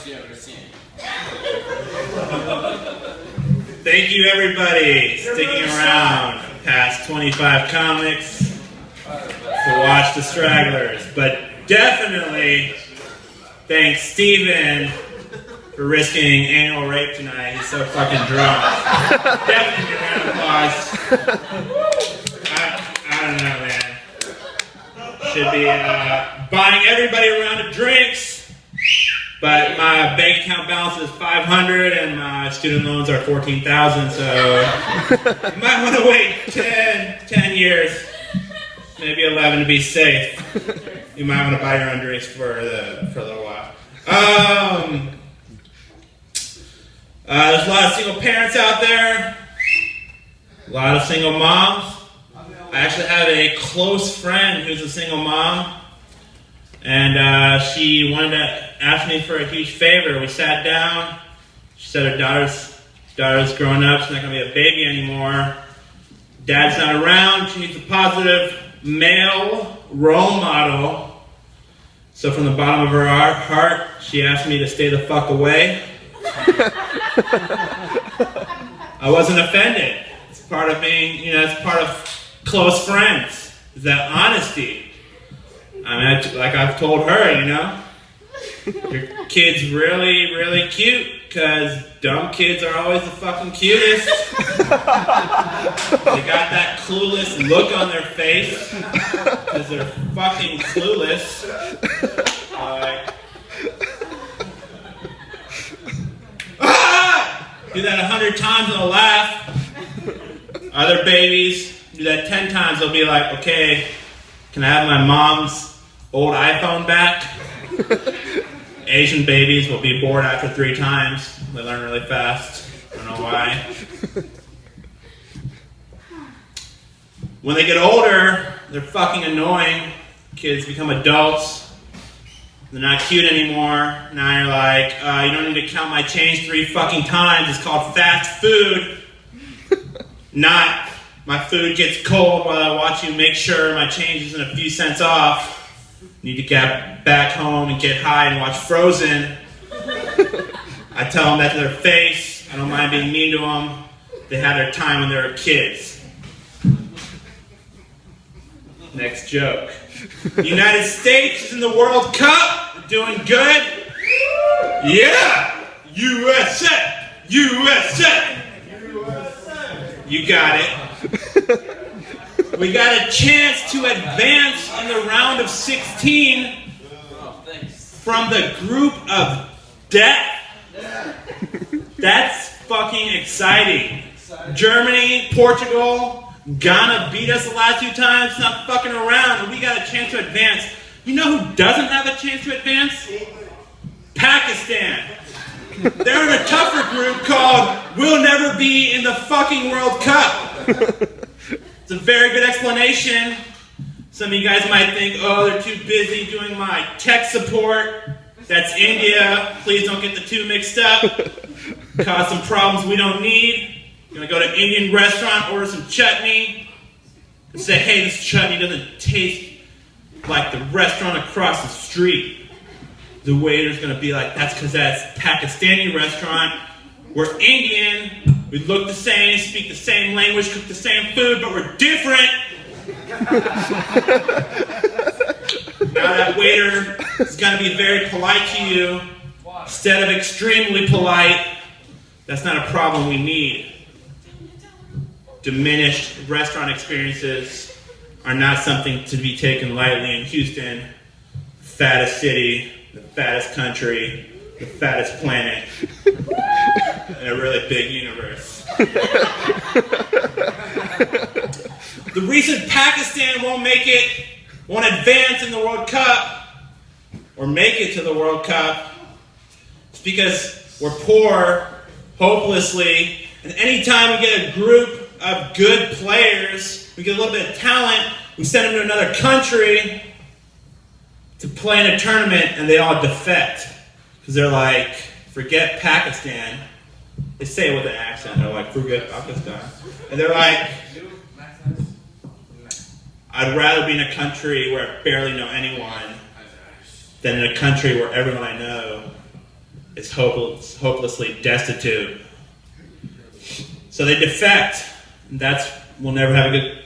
you ever seen. Thank you, everybody, sticking around past 25 comics to watch the Stragglers. But definitely, thanks Steven for risking anal rape tonight. He's so fucking drunk. Definitely a round of applause. I don't know, man. Should be buying everybody a round of drinks. But my bank account balance is $500 and my student loans are $14,000, so you might want to wait 10 years, maybe 11 to be safe. You might want to buy your own drinks for a little while. There's a lot of single parents out there, a lot of single moms. I actually have a close friend who's a single mom. And she wanted to ask me for a huge favor. We sat down. She said her daughter's growing up. She's not going to be a baby anymore. Dad's not around. She needs a positive male role model. So from the bottom of her heart, she asked me to stay the fuck away. I wasn't offended. It's part of being, it's part of close friends. Is that honesty. I mean, like I've told her, your kid's really, really cute, because dumb kids are always the fucking cutest. They got that clueless look on their face, because they're fucking clueless. Do that 100 times and they'll laugh. Other babies do that 10 times, they'll be like, okay, can I have my mom's old iPhone back? Asian babies will be bored after 3 times. They learn really fast. I don't know why. When they get older, they're fucking annoying. Kids become adults. They're not cute anymore. Now you're like, you don't need to count my change 3 fucking times. It's called fast food. Not, my food gets cold while I watch you make sure my change isn't a few cents off. Need to get back home and get high and watch Frozen. I tell them that to their face. I don't mind being mean to them. They had their time when they were kids. Next joke. The United States is in the World Cup. We're doing good. Yeah! USA! USA! You got it. We got a chance to advance in the round of 16 from the group of death. That's fucking exciting. Germany, Portugal, Ghana beat us the last 2 times. It's not fucking around, and we got a chance to advance. You know who doesn't have a chance to advance? Pakistan. They're in a tougher group called We'll Never Be in the Fucking World Cup. It's a very good explanation. Some of you guys might think, oh, they're too busy doing my tech support. That's India. Please don't get the 2 mixed up. Cause some problems we don't need. You're going to go to an Indian restaurant, order some chutney, and say, hey, this chutney doesn't taste like the restaurant across the street. The waiter's going to be like, that's because that's a Pakistani restaurant. We're Indian. We look the same, speak the same language, cook the same food, but we're different. Now that waiter is going to be very polite to you instead of extremely polite. That's not a problem we need. Diminished restaurant experiences are not something to be taken lightly in Houston, fattest city, the fattest country, the fattest planet, in a really big universe. The reason Pakistan won't advance in the World Cup, or make it to the World Cup, is because we're poor, hopelessly, and anytime we get a group of good players, we get a little bit of talent, we send them to another country to play in a tournament, and they all defect. Because they're like, forget Pakistan. They say it with an accent. They're like, forget Pakistan. And they're like, I'd rather be in a country where I barely know anyone than in a country where everyone I know is hopelessly destitute. So they defect. And we'll never have a good...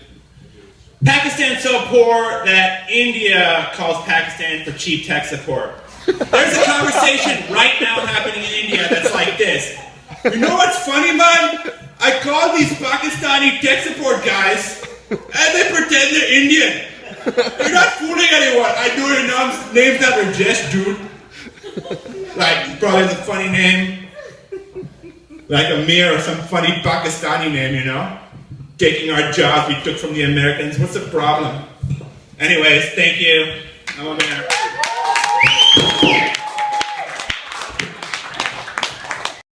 Pakistan's so poor that India calls Pakistan for cheap tech support. There's a conversation right now happening in India that's like this. You know what's funny, man? I call these Pakistani tech support guys, and they pretend they're Indian. You're not fooling anyone. I do it names that were just, dude. Like, probably the funny name. Like Amir or some funny Pakistani name, you know? Taking our jobs we took from the Americans. What's the problem? Anyways, thank you. I'm over there.